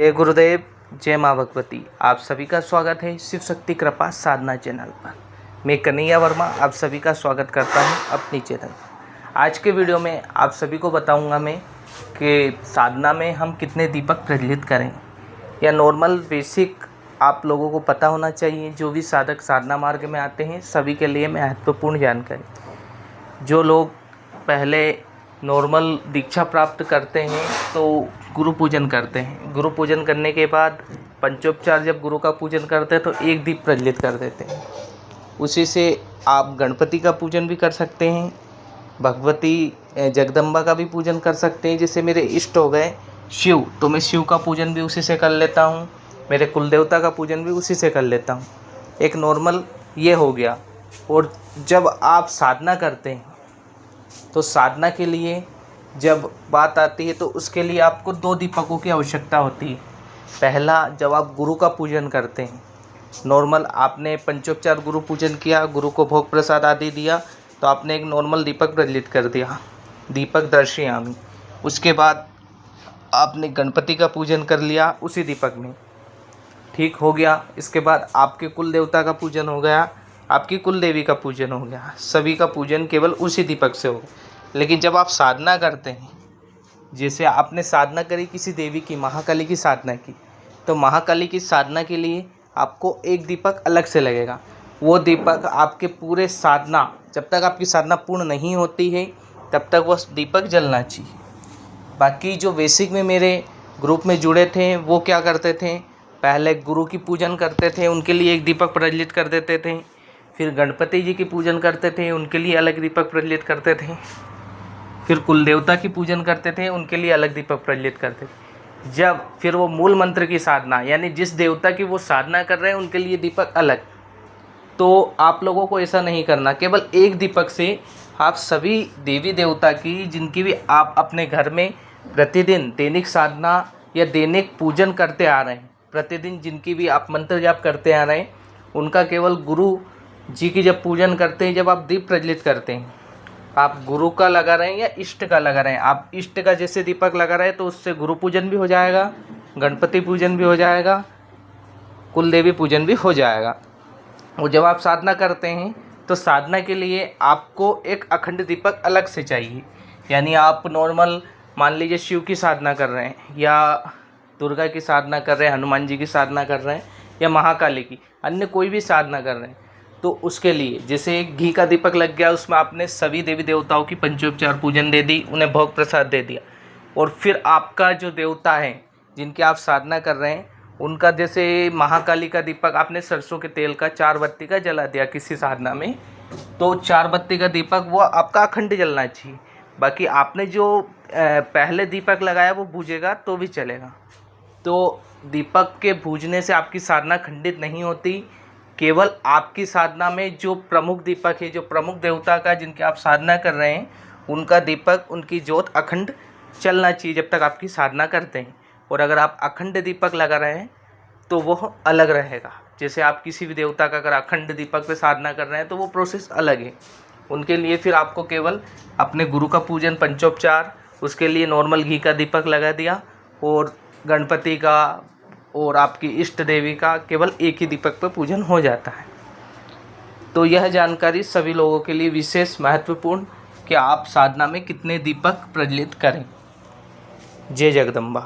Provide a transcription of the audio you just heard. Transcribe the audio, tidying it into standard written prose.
जय गुरुदेव, जय माँ भगवती। आप सभी का स्वागत है शिव शक्ति कृपा साधना चैनल पर। मैं कन्हैया वर्मा आप सभी का स्वागत करता हूँ अपनी चैनल पर। आज के वीडियो में आप सभी को बताऊँगा मैं कि साधना में हम कितने दीपक प्रज्वलित करें, या नॉर्मल बेसिक आप लोगों को पता होना चाहिए। जो भी साधक साधना मार्ग में आते हैं सभी के लिए महत्वपूर्ण जानकारी। जो लोग पहले नॉर्मल दीक्षा प्राप्त करते हैं तो गुरु पूजन करते हैं। गुरु पूजन करने के बाद पंचोपचार जब गुरु का पूजन करते हैं तो एक दीप प्रज्वलित कर देते हैं। उसी से आप गणपति का पूजन भी कर सकते हैं, भगवती जगदम्बा का भी पूजन कर सकते हैं। जैसे मेरे इष्ट हो गए शिव, तो मैं शिव का पूजन भी उसी से कर लेता हूँ। मेरे कुल देवता का पूजन भी उसी से कर लेता हूँ। एक नॉर्मल ये हो गया। और जब आप साधना करते हैं तो साधना के लिए जब बात आती है तो उसके लिए आपको 2 दीपकों की आवश्यकता होती है। पहला, जब आप गुरु का पूजन करते हैं, नॉर्मल आपने पंचोपचार गुरु पूजन किया, गुरु को भोग प्रसाद आदि दिया, तो आपने एक नॉर्मल दीपक प्रज्वलित कर दिया, दीपक दर्शयामी। उसके बाद आपने गणपति का पूजन कर लिया उसी दीपक में, ठीक हो गया। इसके बाद आपके कुल देवता का पूजन हो गया, आपकी कुल देवी का पूजन हो गया। सभी का पूजन केवल उसी दीपक से होगा। लेकिन जब आप साधना करते हैं, जैसे आपने साधना करी किसी देवी की, महाकाली की साधना की, तो महाकाली की साधना के लिए आपको एक दीपक अलग से लगेगा। वो दीपक आपके पूरे साधना, जब तक आपकी साधना पूर्ण नहीं होती है तब तक वह दीपक जलना चाहिए। बाकी जो बेसिक में मेरे ग्रुप में जुड़े थे वो क्या करते थे, पहले गुरु की पूजन करते थे, उनके लिए एक दीपक प्रज्वलित कर देते थे। फिर गणपति जी की पूजन करते थे, उनके लिए अलग दीपक प्रज्वलित करते थे। फिर कुल देवता की पूजन करते थे, उनके लिए अलग दीपक प्रज्वलित करते थे। जब फिर वो मूल मंत्र की साधना, यानी जिस देवता की वो साधना कर रहे हैं उनके लिए दीपक अलग। तो आप लोगों को ऐसा नहीं करना, केवल एक दीपक से आप सभी देवी देवता की, जिनकी भी आप अपने घर में प्रतिदिन दैनिक साधना या दैनिक पूजन करते आ रहे हैं, प्रतिदिन जिनकी भी आप मंत्र जाप करते आ रहे हैं, उनका केवल गुरु जी की जब पूजन करते हैं, जब आप दीप प्रज्वलित करते हैं, आप गुरु का लगा रहे हैं या इष्ट का लगा रहे हैं। आप इष्ट का जैसे दीपक लगा रहे हैं तो उससे गुरु पूजन भी हो जाएगा, गणपति पूजन भी हो जाएगा, कुल देवी पूजन भी हो जाएगा। और जब आप साधना करते हैं तो साधना के लिए आपको एक अखंड दीपक अलग से चाहिए। यानी आप नॉर्मल मान लीजिए शिव की साधना कर रहे हैं, या दुर्गा की साधना कर रहे हैं, हनुमान जी की साधना कर रहे हैं, या महाकाली की, अन्य कोई भी साधना कर रहे हैं, तो उसके लिए जैसे एक घी का दीपक लग गया, उसमें आपने सभी देवी देवताओं की पंचोपचार पूजन दे दी, उन्हें भोग प्रसाद दे दिया। और फिर आपका जो देवता है जिनकी आप साधना कर रहे हैं, उनका जैसे महाकाली का दीपक आपने सरसों के तेल का 4 बत्ती का जला दिया किसी साधना में, तो 4 बत्ती का दीपक वो आपका अखंड जलना चाहिए। बाकी आपने जो पहले दीपक लगाया वो बुझेगा तो भी चलेगा। तो दीपक के बुझने से आपकी साधना खंडित नहीं होती। केवल आपकी साधना में जो प्रमुख दीपक है, जो प्रमुख देवता का जिनकी आप साधना कर रहे हैं, उनका दीपक, उनकी ज्योत अखंड चलना चाहिए जब तक आपकी साधना करते हैं। और अगर आप अखंड दीपक लगा रहे हैं तो वह अलग रहेगा। जैसे आप किसी भी देवता का अगर अखंड दीपक पे साधना कर रहे हैं तो वो प्रोसेस अलग है। उनके लिए फिर आपको केवल अपने गुरु का पूजन पंचोपचार, उसके लिए नॉर्मल घी का दीपक लगा दिया, और गणपति का और आपकी इष्ट देवी का केवल एक ही दीपक पर पूजन हो जाता है। तो यह जानकारी सभी लोगों के लिए विशेष महत्वपूर्ण कि आप साधना में कितने दीपक प्रज्वलित करें। जय जगदम्बा।